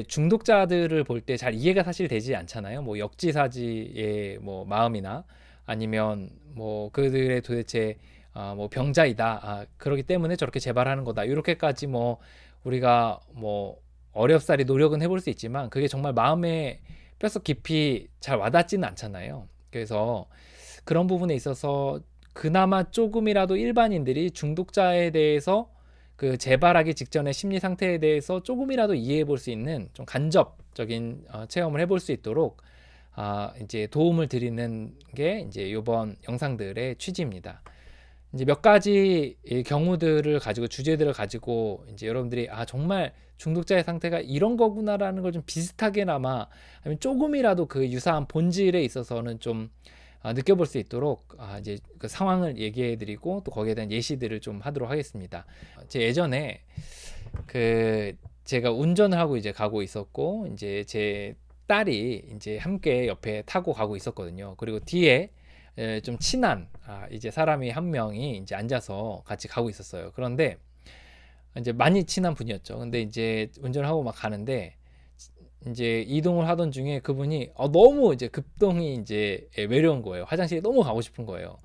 중독자들을 볼 때 잘 이해가 사실 되지 않잖아요. 뭐 역지사지의 뭐 마음이나 아니면 뭐 그들의 도대체 뭐 병자이다. 그렇기 때문에 저렇게 재발하는 거다. 이렇게까지 뭐 우리가 뭐 어렵사리 노력은 해볼 수 있지만 그게 정말 마음에 뼛속 깊이 잘 와닿지는 않잖아요. 그래서 그런 부분에 있어서 그나마 조금이라도 일반인들이 중독자에 대해서 그 재발하기 직전의 심리 상태에 대해서 조금이라도 이해해 볼 수 있는 좀 간접적인 체험을 해볼 수 있도록 이제 도움을 드리는 게 이제 이번 영상들의 취지입니다. 이제 몇 가지 경우들을 가지고 주제들을 가지고 이제 여러분들이 정말 중독자의 상태가 이런 거구나라는 걸 좀 비슷하게나마 아니면 조금이라도 그 유사한 본질에 있어서는 좀 느껴볼 수 있도록 이제 그 상황을 얘기해드리고 또 거기에 대한 예시들을 좀 하도록 하겠습니다. 제 예전에 그 제가 운전을 하고 이제 가고 있었고 이제 제 딸이 이제 함께 옆에 타고 가고 있었거든요. 그리고 뒤에 좀 친한 이제 사람이 한 명이 이제 앉아서 같이 가고 있었어요. 그런데 이제 많이 친한 분이었죠. 근데 이제 운전을 하고 막 가는데 이제 이동을 하던 중에 그분이 너무 이제 급동이 이제 외로운 거예요. 화장실에 너무 가고 싶은 거예요.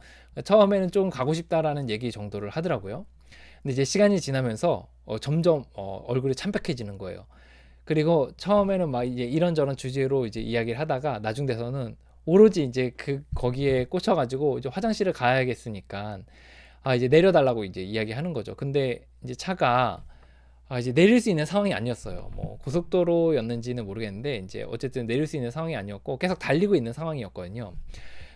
처음에는 좀 가고 싶다라는 얘기 정도를 하더라고요. 근데 이제 시간이 지나면서 점점 얼굴이 참백해지는 거예요. 그리고 처음에는 막 이제 이런저런 주제로 이제 이야기를 하다가 나중 돼서는 오로지 이제 거기에 꽂혀가지고 이제 화장실을 가야겠으니까 이제 내려달라고 이제 이야기하는 거죠. 근데 이제 차가 이제 내릴 수 있는 상황이 아니었어요. 뭐 고속도로였는지는 모르겠는데 이제 어쨌든 내릴 수 있는 상황이 아니었고 계속 달리고 있는 상황이었거든요.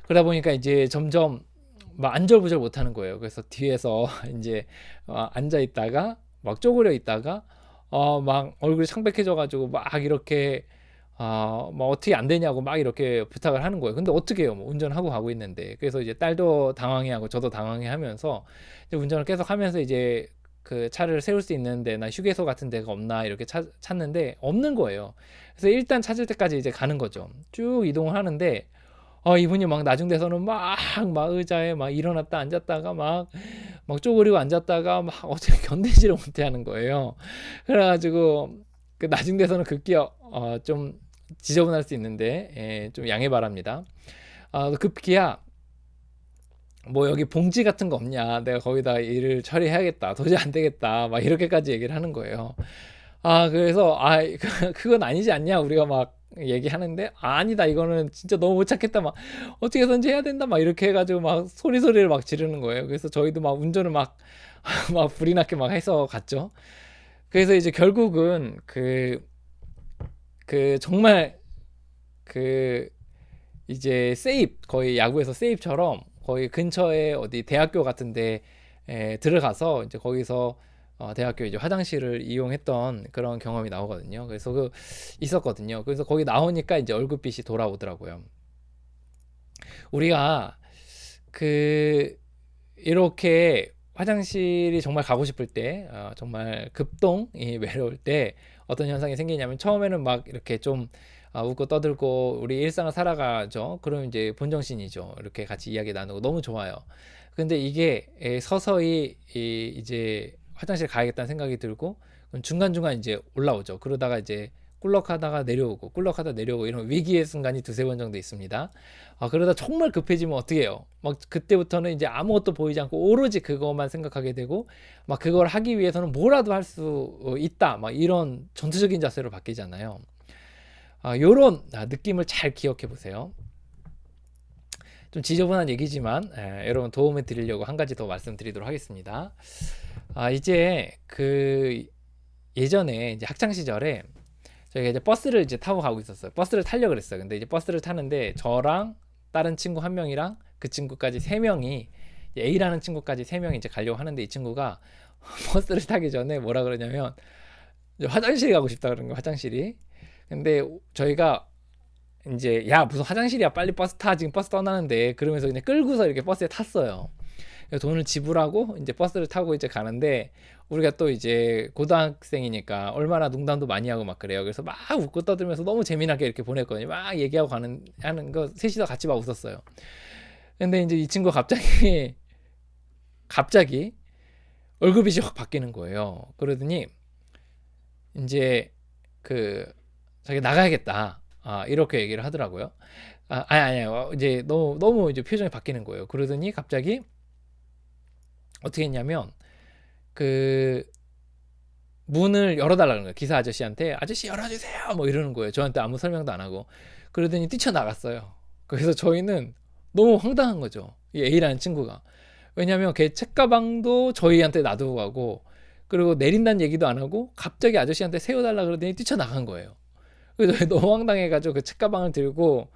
그러다 보니까 이제 점점 막 안절부절 못하는 거예요. 그래서 뒤에서 이제 앉아 있다가 막 쪼그려 있다가 막 얼굴이 창백해져가지고 막 이렇게 뭐 어떻게 안 되냐고 막 이렇게 부탁을 하는 거예요. 근데 어떻게 해요? 뭐 운전하고 가고 있는데. 그래서 이제 딸도 당황해하고 저도 당황해하면서 운전을 계속 하면서 이제 그 차를 세울 수 있는 데나 휴게소 같은 데가 없나 이렇게 찾는데 없는 거예요. 그래서 일단 찾을 때까지 이제 가는 거죠. 쭉 이동을 하는데 이분이 막 나중 돼서는 막 의자에 막 일어났다 앉았다가 막 쪼그리고 앉았다가 막 어떻게 견디지를 못해 하는 거예요. 그래가지고 그 나중 돼서는 급기야 좀 지저분할 수 있는데 좀 양해 바랍니다. 급기야 뭐 여기 봉지 같은 거 없냐? 내가 거기다 일을 처리해야겠다. 도저히 안 되겠다. 막 이렇게까지 얘기를 하는 거예요. 그래서 그건 아니지 않냐? 우리가 막 얘기하는데 아니다. 이거는 진짜 너무 못 찾겠다. 막 어떻게 해서든지 해야 된다. 막 이렇게 해가지고 막 소리를 막 지르는 거예요. 그래서 저희도 막 운전을 막 막 불이 나게 막 해서 갔죠. 그래서 이제 결국은 그 정말 그 이제 세입 거의 야구에서 세입처럼 거의 근처에 어디 대학교 같은데 들어가서 이제 거기서 대학교 이제 화장실을 이용했던 그런 경험이 나오거든요. 그래서 있었거든요. 그래서 거기 나오니까 이제 얼굴빛이 돌아오더라고요. 우리가 그 이렇게 화장실이 정말 가고 싶을 때, 정말 급동이 외로울 때 어떤 현상이 생기냐면 처음에는 막 이렇게 좀 웃고 떠들고 우리 일상을 살아가죠. 그럼 이제 본정신이죠. 이렇게 같이 이야기 나누고 너무 좋아요. 근데 이게 서서히 이제 화장실 가야겠다는 생각이 들고 중간중간 이제 올라오죠. 그러다가 이제 꿀럭하다가 내려오고 꿀럭하다 내려오고 이런 위기의 순간이 두세 번 정도 있습니다. 그러다 정말 급해지면 어떻게 해요? 막 그때부터는 이제 아무것도 보이지 않고 오로지 그것만 생각하게 되고 막 그걸 하기 위해서는 뭐라도 할 수 있다. 막 이런 전투적인 자세로 바뀌잖아요. 요런 느낌을 잘 기억해 보세요. 좀 지저분한 얘기지만 여러분 도움을 드리려고 한 가지 더 말씀드리도록 하겠습니다. 이제 그 예전에 이제 학창 시절에 저희가 이제 버스를 이제 타고 가고 있었어요. 버스를 타려고 그랬어요. 근데 이제 버스를 타는데 저랑 다른 친구 한 명이랑 그 친구까지 세 명이 A라는 친구까지 세 명이 이제 가려고 하는데 이 친구가 버스를 타기 전에 뭐라 그러냐면 화장실에 가고 싶다 그러는 거예요. 화장실이. 근데 저희가 이제 야 무슨 화장실이야 빨리 버스 타 지금 버스 떠나는데 그러면서 그냥 끌고서 이렇게 버스에 탔어요. 돈을 지불하고 이제 버스를 타고 이제 가는데 우리가 또 이제 고등학생이니까 얼마나 농담도 많이 하고 막 그래요. 그래서 막 웃고 떠들면서 너무 재미나게 이렇게 보냈거든요. 막 얘기하고 하는 거 셋이서 같이 막 웃었어요. 근데 이제 이 친구 갑자기 얼굴빛이 확 바뀌는 거예요. 그러더니 이제 그 자기 나가야겠다. 이렇게 얘기를 하더라고요. 아니요. 이제 너무 이제 표정이 바뀌는 거예요. 그러더니 갑자기 어떻게 했냐면 그 문을 열어달라는 거예요. 기사 아저씨한테 아저씨 열어주세요. 뭐 이러는 거예요. 저한테 아무 설명도 안 하고. 그러더니 뛰쳐나갔어요. 그래서 저희는 너무 황당한 거죠. 이 A라는 친구가. 왜냐면 걔 책가방도 저희한테 놔두고 가고 그리고 내린다는 얘기도 안 하고 갑자기 아저씨한테 세워달라 그러더니 뛰쳐나간 거예요. 그래서 저희 너무 황당해가지고 그 책가방을 들고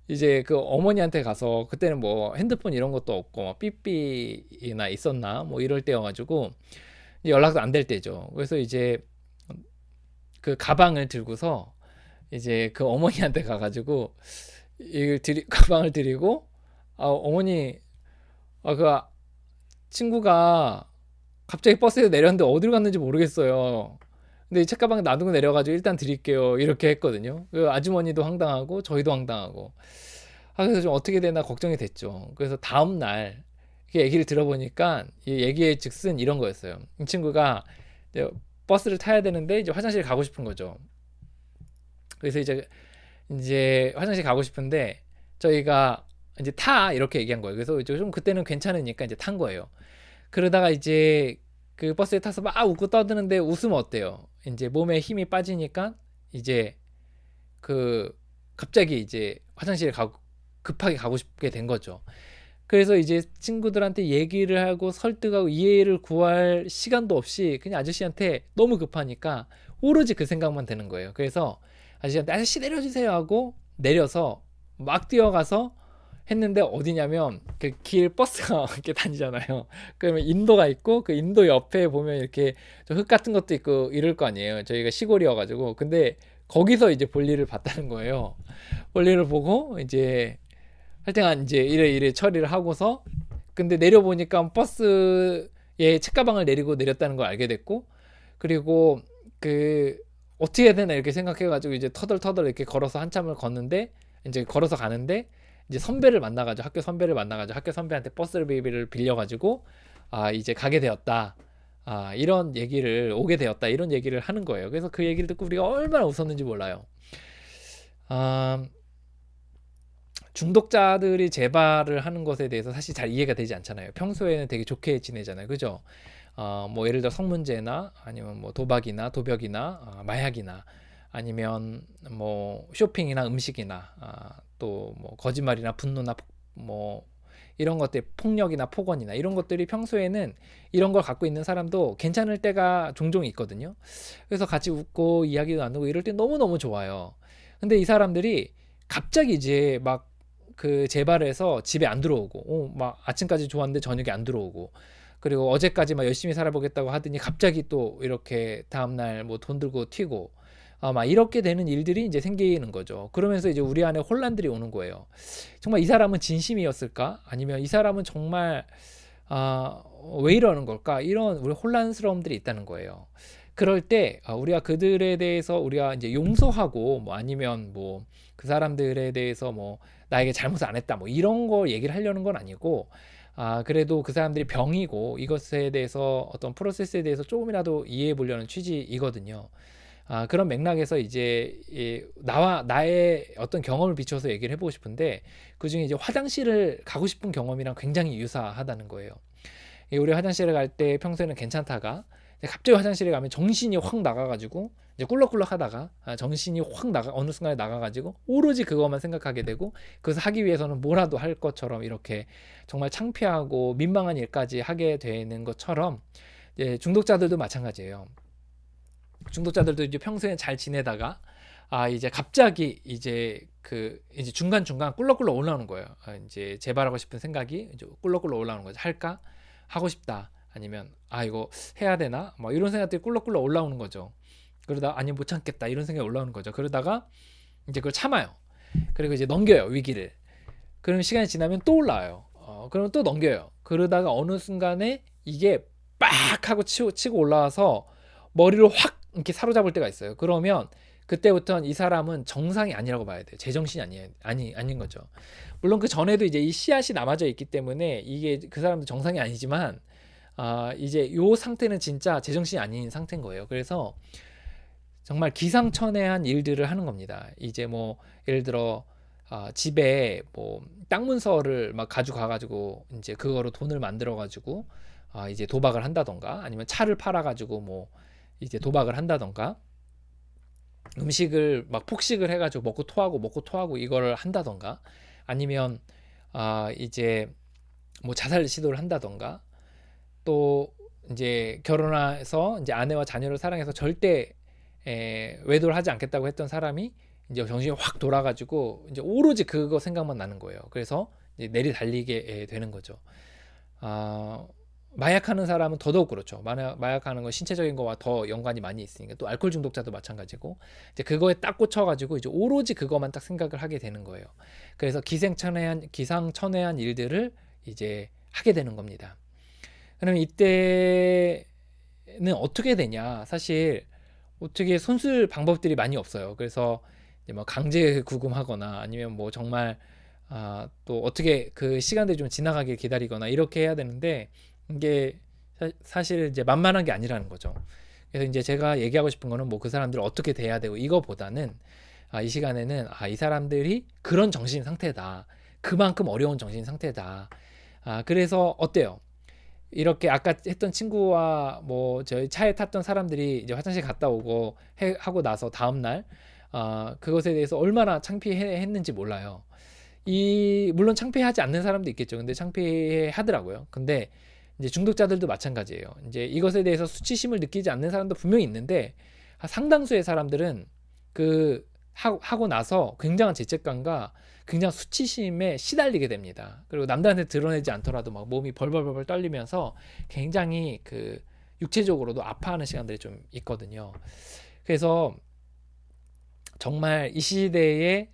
이제 그 어머니한테 가서 그때는 뭐 핸드폰 이런 것도 없고 뭐 삐삐나 있었나 뭐 이럴 때여가지고 연락도 안 될 때죠. 그래서 이제 그 가방을 들고서 이제 그 어머니한테 가가지고 가방을 드리고 어머니 그 친구가 갑자기 버스에서 내렸는데 어디로 갔는지 모르겠어요. 근데 이 책가방 놔두고 내려가지고 일단 드릴게요. 이렇게 했거든요. 그 아주머니도 황당하고 저희도 황당하고. 그래서 좀 어떻게 되나 걱정이 됐죠. 그래서 다음 날 얘기를 들어보니까 이 얘기의 즉슨 이런 거였어요. 이 친구가 이제 버스를 타야 되는데 이제 화장실 가고 싶은 거죠. 그래서 이제 화장실 가고 싶은데 저희가 이제 타 이렇게 얘기한 거예요. 그래서 이제 좀 그때는 괜찮으니까 이제 탄 거예요. 그러다가 이제 그 버스에 타서 막 웃고 떠드는데 웃으면 어때요? 이제 몸에 힘이 빠지니까 이제 그 갑자기 이제 화장실에 급하게 가고 싶게 된 거죠. 그래서 이제 친구들한테 얘기를 하고 설득하고 이해를 구할 시간도 없이 그냥 아저씨한테 너무 급하니까 오로지 그 생각만 드는 거예요. 그래서 아저씨한테 아저씨 내려주세요 하고 내려서 막 뛰어가서 했는데 어디냐면 그 길 버스가 이렇게 다니잖아요. 그러면 인도가 있고 그 인도 옆에 보면 이렇게 흙 같은 것도 있고 이럴 거 아니에요. 저희가 시골이어가지고 근데 거기서 이제 볼일을 봤다는 거예요. 볼일을 보고 이제 하여튼 이제 이래 처리를 하고서 근데 내려보니까 버스에 책가방을 내렸다는 걸 알게 됐고 그리고 그 어떻게 해야 되나 이렇게 생각해가지고 이제 터덜터덜 이렇게 걸어서 한참을 걷는데 이제 걸어서 가는데 이제 선배를 만나가지고 학교 선배를 만나가지고 학교 선배한테 버스를 빌려가지고 이제 가게 되었다. 이런 얘기를 오게 되었다. 이런 얘기를 하는 거예요. 그래서 그 얘기를 듣고 우리가 얼마나 웃었는지 몰라요. 중독자들이 재발을 하는 것에 대해서 사실 잘 이해가 되지 않잖아요. 평소에는 되게 좋게 지내잖아요. 그죠? 뭐 예를 들어 성문제나 아니면 뭐 도박이나 도벽이나 마약이나 아니면 뭐 쇼핑이나 음식이나 또 뭐 거짓말이나 분노나 뭐 이런 것들 폭력이나 폭언이나 이런 것들이 평소에는 이런 걸 갖고 있는 사람도 괜찮을 때가 종종 있거든요. 그래서 같이 웃고 이야기도 나누고 이럴 때 너무너무 좋아요. 근데 이 사람들이 갑자기 이제 막 그 재발해서 집에 안 들어오고 막 아침까지 좋았는데 저녁에 안 들어오고 그리고 어제까지 막 열심히 살아보겠다고 하더니 갑자기 또 이렇게 다음날 뭐 돈 들고 튀고 막 이렇게 되는 일들이 이제 생기는 거죠. 그러면서 이제 우리 안에 혼란들이 오는 거예요. 정말 이 사람은 진심이었을까? 아니면 이 사람은 정말 왜 이러는 걸까? 이런 우리 혼란스러움들이 있다는 거예요. 그럴 때 우리가 그들에 대해서 우리가 이제 용서하고 뭐 아니면 뭐 그 사람들에 대해서 뭐 나에게 잘못을 안 했다 뭐 이런 거 얘기를 하려는 건 아니고 그래도 그 사람들이 병이고 이것에 대해서 어떤 프로세스에 대해서 조금이라도 이해해 보려는 취지이거든요. 그런 맥락에서 이제 나의 어떤 경험을 비춰서 얘기를 해보고 싶은데 그중에 이제 화장실을 가고 싶은 경험이랑 굉장히 유사하다는 거예요. 우리 화장실을 갈 때 평소에는 괜찮다가 갑자기 화장실에 가면 정신이 확 나가가지고 이제 꿀럭꿀럭 하다가 정신이 확 어느 순간에 나가가지고 오로지 그것만 생각하게 되고 그것을 하기 위해서는 뭐라도 할 것처럼 이렇게 정말 창피하고 민망한 일까지 하게 되는 것처럼 중독자들도 마찬가지예요. 중독자들도 이제 평소에 잘 지내다가 이제 갑자기 이제 이제 중간중간 꿀럭꿀럭 올라오는 거예요. 이제 재발하고 싶은 생각이 이제 꿀럭꿀럭 올라오는 거죠. 할까? 하고 싶다. 아니면 이거 해야 되나? 뭐 이런 생각들이 꿀럭꿀럭 올라오는 거죠. 그러다 아니 못 참겠다 이런 생각이 올라오는 거죠. 그러다가 이제 그걸 참아요. 그리고 이제 넘겨요 위기를. 그러면 시간이 지나면 또 올라와요. 그러면 또 넘겨요. 그러다가 어느 순간에 이게 빡 하고 치고 올라와서 머리를 확 이렇게 사로잡을 때가 있어요. 그러면 그때부터는 이 사람은 정상이 아니라고 봐야 돼요. 제정신이 아닌 거죠. 물론 그 전에도 이제 이 씨앗이 남아져 있기 때문에 이게 그 사람도 정상이 아니지만 이제 요 상태는 진짜 제정신이 아닌 상태인 거예요. 그래서 정말 기상천외한 일들을 하는 겁니다. 이제 뭐 예를 들어 집에 뭐 땅 문서를 막 가져가 가지고 이제 그거로 돈을 만들어 가지고 이제 도박을 한다던가, 아니면 차를 팔아 가지고 뭐 이제 도박을 한다던가, 음식을 막 폭식을 해 가지고 먹고 토하고 이거를 한다던가, 아니면 이제 뭐 자살 시도를 한다던가, 또 이제 결혼해서 이제 아내와 자녀를 사랑해서 절대 외도를 하지 않겠다고 했던 사람이 이제 정신이 확 돌아가지고 이제 오로지 그거 생각만 나는 거예요. 그래서 이제 내리 달리게 되는 거죠. 아, 마약하는 사람은 더더욱 그렇죠. 마약하는 건 신체적인 거와 더 연관이 많이 있으니까. 또 알코올 중독자도 마찬가지고, 이제 그거에 딱 꽂혀가지고 이제 오로지 그것만 딱 생각을 하게 되는 거예요. 그래서 기상천외한 일들을 이제 하게 되는 겁니다. 그러면 이때는 어떻게 되냐? 사실 어떻게 손쓸 방법들이 많이 없어요. 그래서 이제 뭐 강제 구금하거나, 아니면 뭐 정말 또 어떻게 그 시간들이 좀 지나가길 기다리거나 이렇게 해야 되는데, 이게 사실 이제 만만한 게 아니라는 거죠. 그래서 이제 제가 얘기하고 싶은 거는 뭐 그 사람들 어떻게 돼야 되고 이거보다는, 이 시간에는 이 사람들이 그런 정신 상태다. 그만큼 어려운 정신 상태다. 그래서 어때요? 이렇게 아까 했던 친구와 뭐 저희 차에 탔던 사람들이 이제 화장실 갔다 오고 하고 나서 다음 날 그것에 대해서 얼마나 창피했는지 몰라요. 물론 창피하지 않는 사람도 있겠죠. 근데 창피해 하더라고요. 근데 이제 중독자들도 마찬가지예요. 이제 이것에 대해서 수치심을 느끼지 않는 사람도 분명히 있는데, 상당수의 사람들은 그 하고 나서 굉장한 죄책감과 굉장한 수치심에 시달리게 됩니다. 그리고 남들한테 드러내지 않더라도 막 몸이 벌벌벌 떨리면서 굉장히 그 육체적으로도 아파하는 시간들이 좀 있거든요. 그래서 정말 이 시대에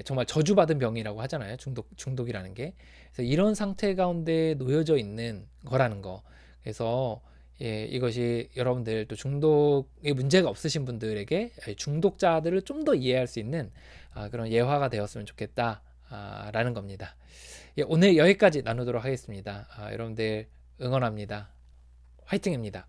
정말 저주받은 병이라고 하잖아요. 중독이라는 게. 그래서 이런 상태 가운데 놓여져 있는 거라는 거. 그래서 이것이 여러분들 또 중독에 문제가 없으신 분들에게 중독자들을 좀 더 이해할 수 있는 그런 예화가 되었으면 좋겠다 라는 겁니다. 오늘 여기까지 나누도록 하겠습니다. 여러분들 응원합니다. 화이팅입니다.